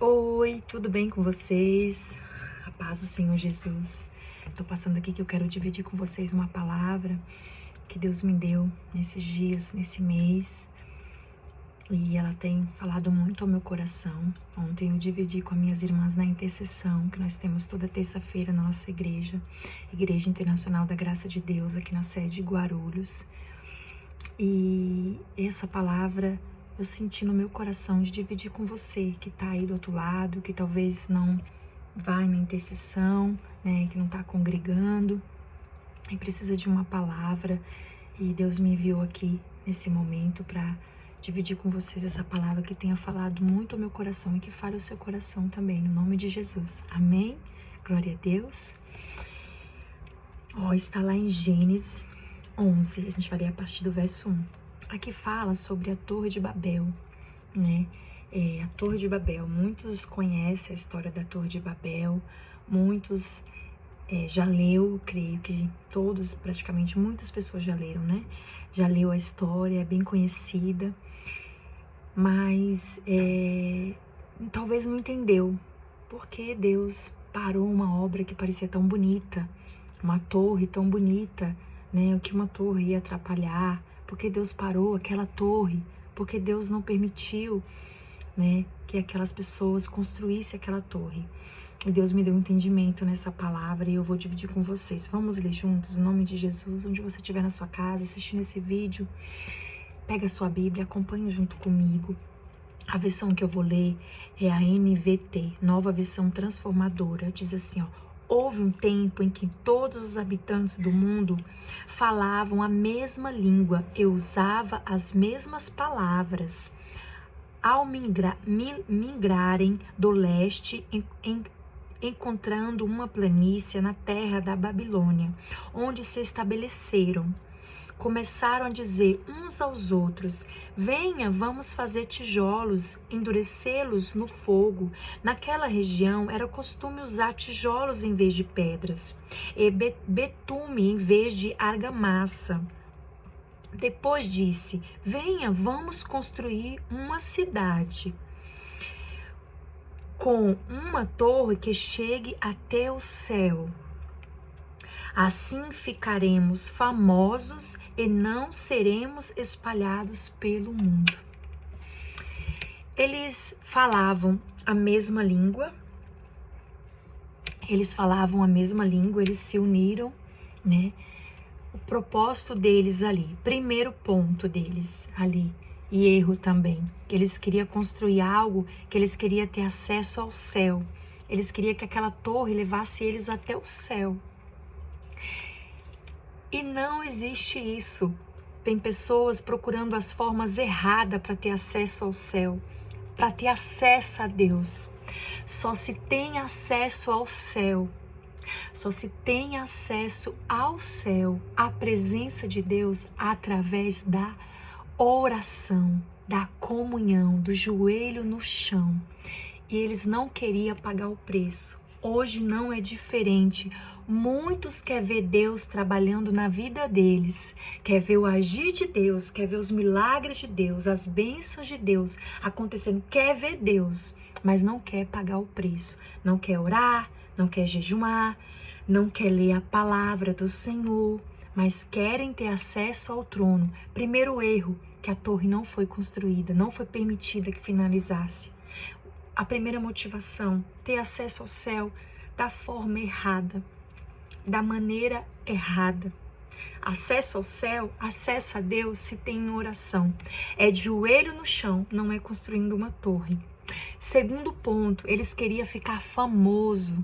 Oi, tudo bem com vocês? A paz do Senhor Jesus. Estou passando aqui que eu quero dividir com vocês uma palavra que Deus me deu nesses dias, nesse mês. E ela tem falado muito ao meu coração. Ontem eu dividi com as minhas irmãs na intercessão, que nós temos toda terça-feira na nossa igreja, Igreja Internacional da Graça de Deus, aqui na sede de Guarulhos. E essa palavra eu senti no meu coração de dividir com você que tá aí do outro lado, que talvez não vai na intercessão, né, que não tá congregando e precisa de uma palavra. E Deus me enviou aqui nesse momento para dividir com vocês essa palavra que tenha falado muito ao meu coração e que fale ao seu coração também, no nome de Jesus. Amém? Glória a Deus. Está lá em Gênesis 11, a gente vai ler a partir do verso 1. Aqui fala sobre a Torre de Babel, né? A Torre de Babel, muitos conhecem a história da Torre de Babel, muitos já leu, creio que todos, praticamente muitas pessoas já leram, né? Já leu a história, é bem conhecida, mas talvez não entendeu por que Deus parou uma obra que parecia tão bonita, uma torre tão bonita, né? O que uma torre ia atrapalhar, porque Deus parou aquela torre, porque Deus não permitiu, né, que aquelas pessoas construíssem aquela torre. E Deus me deu um entendimento nessa palavra e eu vou dividir com vocês. Vamos ler juntos, em nome de Jesus, onde você estiver na sua casa, assistindo esse vídeo, pega a sua Bíblia, acompanha junto comigo. A versão que eu vou ler é a NVT, Nova Versão Transformadora, diz assim, houve um tempo em que todos os habitantes do mundo falavam a mesma língua e usavam as mesmas palavras. Ao migrarem do leste, encontrando uma planície na terra da Babilônia, onde se estabeleceram, começaram a dizer uns aos outros: venha, vamos fazer tijolos, endurecê-los no fogo. Naquela região era costume usar tijolos em vez de pedras, e betume em vez de argamassa. Depois disse: venha, vamos construir uma cidade com uma torre que chegue até o céu. Assim ficaremos famosos e não seremos espalhados pelo mundo. Eles falavam a mesma língua, eles se uniram, né? O propósito deles ali, primeiro ponto deles ali, e erro também, que eles queriam construir algo, que eles queriam ter acesso ao céu, eles queriam que aquela torre levasse eles até o céu. E não existe isso. Tem pessoas procurando as formas erradas para ter acesso ao céu, para ter acesso a Deus. Só se tem acesso ao céu, só se tem acesso ao céu, à presença de Deus, através da oração, da comunhão, do joelho no chão. E eles não queriam pagar o preço. Hoje não é diferente. Muitos querem ver Deus trabalhando na vida deles, quer ver o agir de Deus, quer ver os milagres de Deus, as bênçãos de Deus acontecendo, quer ver Deus, mas não quer pagar o preço, não quer orar, não quer jejuar, não quer ler a palavra do Senhor, mas querem ter acesso ao trono. Primeiro erro, que a torre não foi construída, não foi permitida que finalizasse. A primeira motivação, ter acesso ao céu da forma errada, da maneira errada. Acesso ao céu, acesso a Deus se tem em oração. É de joelho no chão, não é construindo uma torre. Segundo ponto, eles queriam ficar famoso,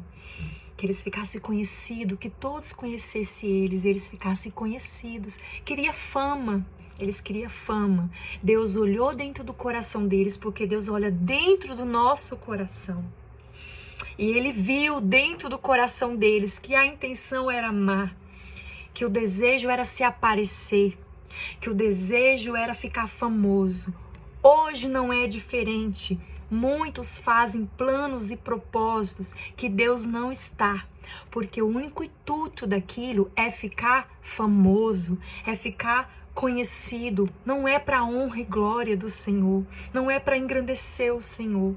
que eles ficassem conhecidos, que todos conhecessem eles ficassem conhecidos. Queria fama. Eles queriam fama. Deus olhou dentro do coração deles, porque Deus olha dentro do nosso coração. E Ele viu dentro do coração deles que a intenção era má, que o desejo era se aparecer, que o desejo era ficar famoso. Hoje não é diferente. Muitos fazem planos e propósitos que Deus não está, porque o único intuito daquilo é ficar famoso, é ficar conhecido, não é para a honra e glória do Senhor, não é para engrandecer o Senhor.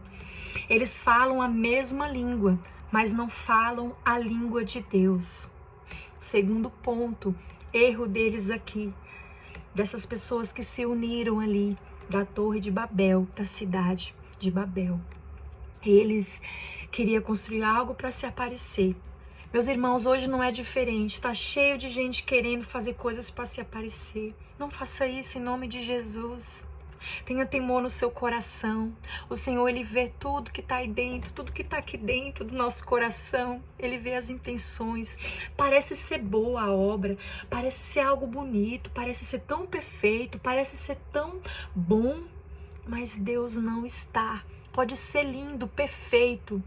Eles falam a mesma língua, mas não falam a língua de Deus. Segundo ponto, erro deles aqui, dessas pessoas que se uniram ali da Torre de Babel, da cidade de Babel. Eles queriam construir algo para se aparecer. Meus irmãos, hoje não é diferente, está cheio de gente querendo fazer coisas para se aparecer. Não faça isso em nome de Jesus. Tenha temor no seu coração. O Senhor, Ele vê tudo que está aí dentro, tudo que está aqui dentro do nosso coração. Ele vê as intenções. Parece ser boa a obra, parece ser algo bonito, parece ser tão perfeito, parece ser tão bom, mas Deus não está. Pode ser lindo, perfeito.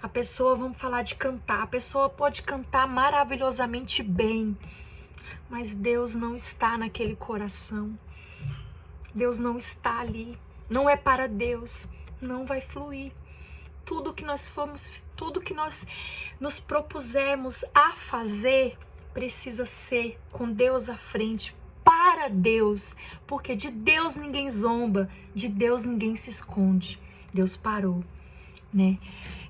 A pessoa, vamos falar de cantar, a pessoa pode cantar maravilhosamente bem, mas Deus não está naquele coração. Deus não está ali, não é para Deus, não vai fluir. Tudo que nós nos propusemos a fazer, precisa ser com Deus à frente, para Deus, porque de Deus ninguém zomba, de Deus ninguém se esconde. Deus parou, né?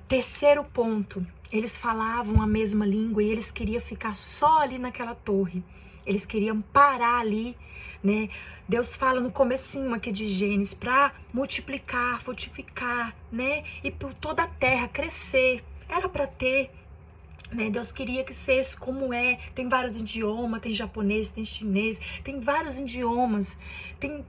Terceiro ponto, eles falavam a mesma língua e eles queriam ficar só ali naquela torre. Eles queriam parar ali, né? Deus fala no comecinho aqui de Gênesis para multiplicar, frutificar, né? E por toda a terra crescer. Era para ter, né? Deus queria que fosse como é. Tem vários idiomas, tem japonês, tem chinês, tem vários idiomas. Tem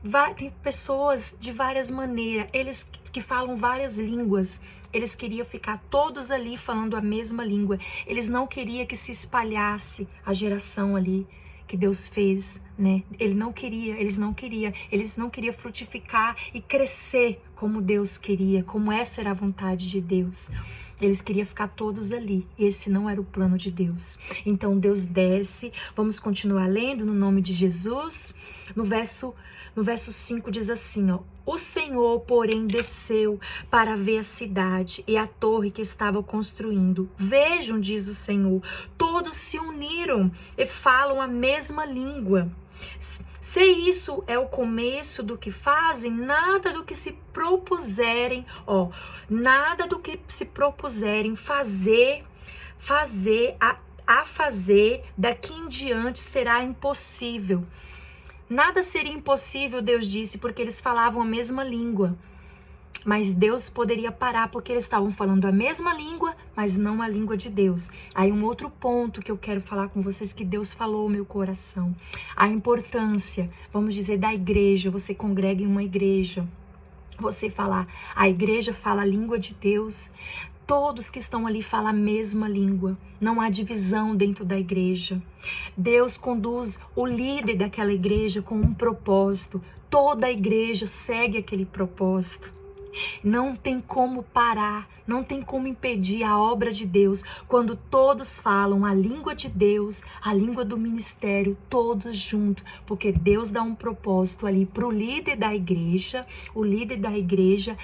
pessoas de várias maneiras. Eles que falam várias línguas. Eles queriam ficar todos ali falando a mesma língua. Eles não queriam que se espalhasse a geração ali que Deus fez, né? Eles não queriam frutificar e crescer como Deus queria, como essa era a vontade de Deus. Eles queriam ficar todos ali. Esse não era o plano de Deus. Então Deus desce. Vamos continuar lendo no nome de Jesus. No verso 5 diz assim, ó: o Senhor, porém, desceu para ver a cidade e a torre que estava construindo. Vejam, diz o Senhor, todos se uniram e falam a mesma língua. Se isso é o começo do que fazem, nada do que se propuserem, nada do que se propuserem fazer daqui em diante será impossível. Nada seria impossível, Deus disse, porque eles falavam a mesma língua. Mas Deus poderia parar porque eles estavam falando a mesma língua, mas não a língua de Deus. Aí um outro ponto que eu quero falar com vocês, que Deus falou ao meu coração. A importância, vamos dizer, da igreja. Você congrega em uma igreja. Você falar, a igreja fala a língua de Deus. Todos que estão ali falam a mesma língua. Não há divisão dentro da igreja. Deus conduz o líder daquela igreja com um propósito. Toda a igreja segue aquele propósito. Não tem como parar, não tem como impedir a obra de Deus quando todos falam a língua de Deus, a língua do ministério, todos juntos, porque Deus dá um propósito ali para o líder da igreja. O líder da igreja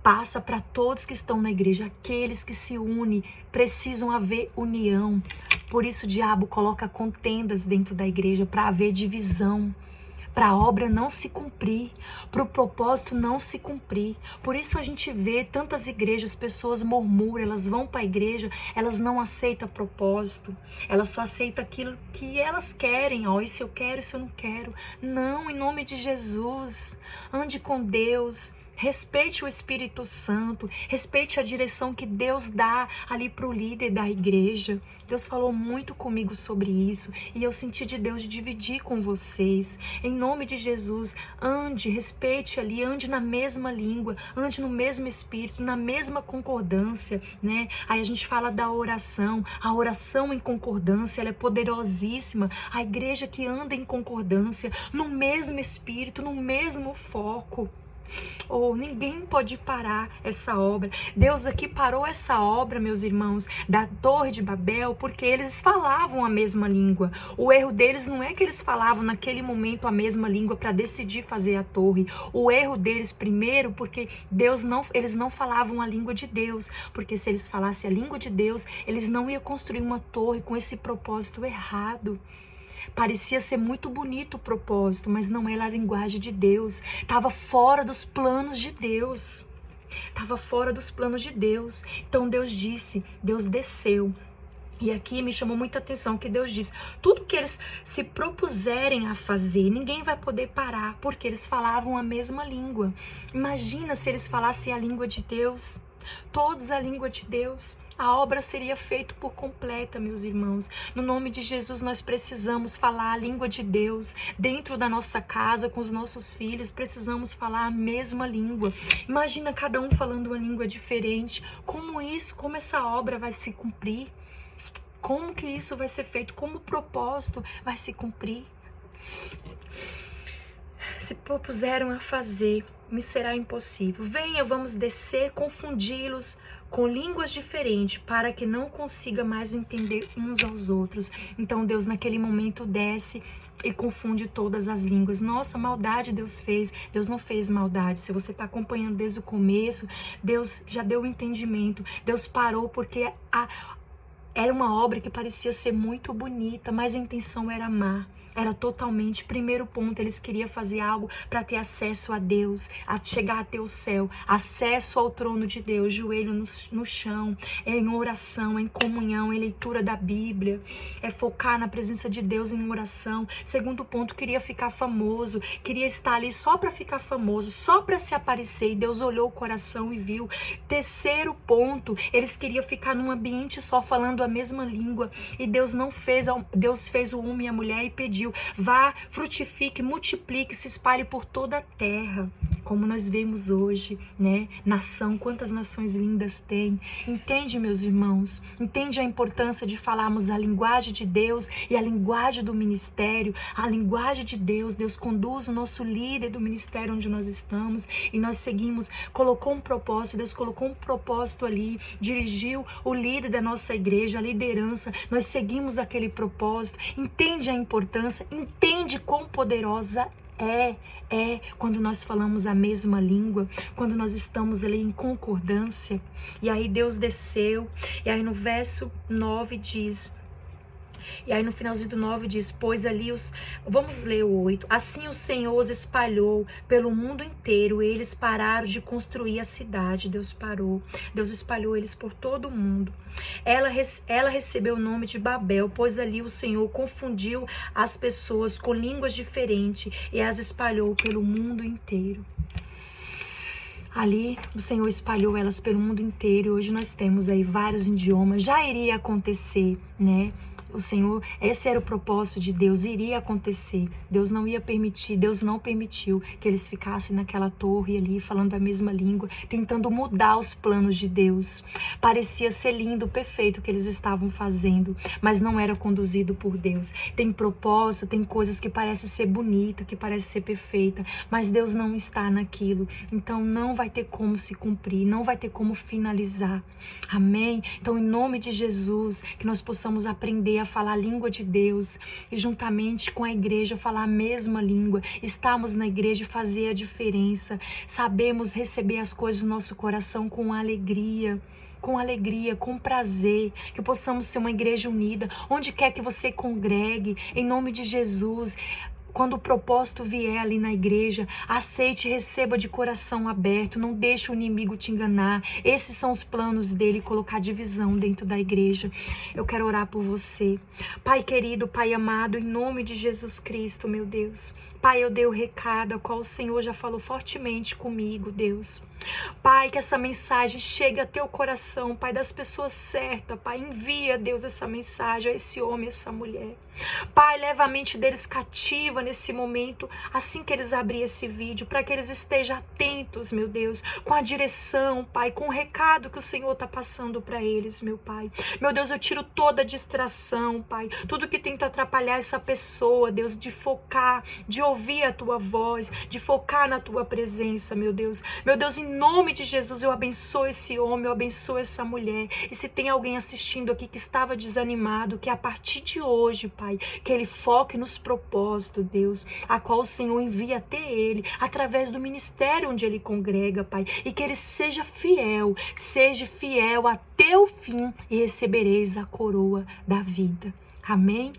passa para todos que estão na igreja, aqueles que se unem, precisam haver união. Por isso o diabo coloca contendas dentro da igreja para haver divisão, para a obra não se cumprir, para o propósito não se cumprir. Por isso a gente vê tantas igrejas, pessoas murmuram, elas vão para a igreja, elas não aceitam propósito, elas só aceitam aquilo que elas querem, isso eu quero, isso eu não quero. Não, em nome de Jesus, ande com Deus. Respeite o Espírito Santo, respeite a direção que Deus dá ali para o líder da igreja. Deus falou muito comigo sobre isso e eu senti de Deus dividir com vocês. Em nome de Jesus, ande, respeite ali, ande na mesma língua, ande no mesmo Espírito, na mesma concordância, né? Aí a gente fala da oração, a oração em concordância, ela é poderosíssima. A igreja que anda em concordância, no mesmo Espírito, no mesmo foco. Ninguém pode parar essa obra. Deus aqui parou essa obra, meus irmãos, da Torre de Babel, porque eles falavam a mesma língua. O erro deles não é que eles falavam naquele momento a mesma língua para decidir fazer a torre. O erro deles, primeiro, porque eles não falavam a língua de Deus, porque se eles falassem a língua de Deus, eles não iam construir uma torre com esse propósito errado. Parecia ser muito bonito o propósito, mas não era a linguagem de Deus. Estava fora dos planos de Deus. Estava fora dos planos de Deus. Então Deus disse, Deus desceu. E aqui me chamou muita atenção que Deus diz, tudo que eles se propuserem a fazer, ninguém vai poder parar, porque eles falavam a mesma língua. Imagina se eles falassem a língua de Deus, todos a língua de Deus. A obra seria feita por completa, meus irmãos. No nome de Jesus, nós precisamos falar a língua de Deus. Dentro da nossa casa, com os nossos filhos, precisamos falar a mesma língua. Imagina cada um falando uma língua diferente. Como essa obra vai se cumprir? Como que isso vai ser feito? Como o propósito vai se cumprir? Se propuseram a fazer, me será impossível. Venha, vamos descer, confundi-los com línguas diferentes, para que não consiga mais entender uns aos outros. Então Deus naquele momento desce e confunde todas as línguas. Nossa, maldade Deus fez. Deus não fez maldade. Se você está acompanhando desde o começo, Deus já deu o entendimento. Deus parou porque era uma obra que parecia ser muito bonita, mas a intenção era má. Era totalmente, primeiro ponto, eles queriam fazer algo para ter acesso a Deus, a chegar até o céu, acesso ao trono de Deus, joelho no chão, em oração, em comunhão, em leitura da Bíblia, focar na presença de Deus em oração. Segundo ponto, queria ficar famoso, queria estar ali só para ficar famoso, só para se aparecer, e Deus olhou o coração e viu. Terceiro ponto, eles queriam ficar num ambiente só falando a mesma língua, e Deus não fez, Deus fez o homem e a mulher e pediu, vá, frutifique, multiplique, se espalhe por toda a terra, como nós vemos hoje, né? Nação, quantas nações lindas tem. Entende, meus irmãos? Entende a importância de falarmos a linguagem de Deus e a linguagem do ministério, a linguagem de Deus. Deus conduz o nosso líder do ministério onde nós estamos e nós seguimos, colocou um propósito, Deus colocou um propósito ali, dirigiu o líder da nossa igreja, a liderança, nós seguimos aquele propósito. Entende a importância? Entende quão poderosa é quando nós falamos a mesma língua, quando nós estamos ali em concordância. E aí Deus desceu, e aí no verso 9 diz, e aí no finalzinho do 9 diz, pois ali vamos ler o 8, assim o Senhor os espalhou pelo mundo inteiro, e eles pararam de construir a cidade. Deus parou, Deus espalhou eles por todo o mundo. Ela recebeu o nome de Babel, pois ali o Senhor confundiu as pessoas com línguas diferentes e as espalhou pelo mundo inteiro. Ali o Senhor espalhou elas pelo mundo inteiro, e hoje nós temos aí vários idiomas. Já iria acontecer, né? O Senhor, esse era o propósito de Deus, iria acontecer. Deus não ia permitir, Deus não permitiu que eles ficassem naquela torre ali, falando a mesma língua, tentando mudar os planos de Deus. Parecia ser lindo, perfeito o que eles estavam fazendo, mas não era conduzido por Deus. Tem propósito, tem coisas que parecem ser bonita, que parecem ser perfeita, mas Deus não está naquilo. Então não vai ter como se cumprir, não vai ter como finalizar. Amém? Então, em nome de Jesus, que nós possamos aprender a falar a língua de Deus e juntamente com a igreja falar a mesma língua, estarmos na igreja e fazer a diferença, sabemos receber as coisas do nosso coração com alegria, com prazer, que possamos ser uma igreja unida, onde quer que você congregue, em nome de Jesus. Quando o propósito vier ali na igreja, aceite e receba de coração aberto, não deixe o inimigo te enganar. Esses são os planos dele, colocar divisão dentro da igreja. Eu quero orar por você. Pai querido, Pai amado, em nome de Jesus Cristo, meu Deus. Pai, eu dei o recado, ao qual o Senhor já falou fortemente comigo, Deus. Pai, que essa mensagem chegue a teu coração, Pai, das pessoas certas, Pai. Envia, Deus, essa mensagem a esse homem, a essa mulher. Pai, leva a mente deles cativa nesse momento, assim que eles abrirem esse vídeo, para que eles estejam atentos, meu Deus, com a direção, Pai, com o recado que o Senhor está passando para eles, meu Pai. Meu Deus, eu tiro toda a distração, Pai, tudo que tenta atrapalhar essa pessoa, Deus, de focar, de ouvir a tua voz, de focar na tua presença, meu Deus. Meu Deus, em nome de Jesus, eu abençoo esse homem, eu abençoo essa mulher. E se tem alguém assistindo aqui que estava desanimado, que a partir de hoje, Pai, que ele foque nos propósitos, Deus, a qual o Senhor envia até ele, através do ministério onde ele congrega, Pai, e que ele seja fiel até o fim, e recebereis a coroa da vida. Amém?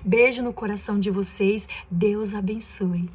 Beijo no coração de vocês. Deus abençoe.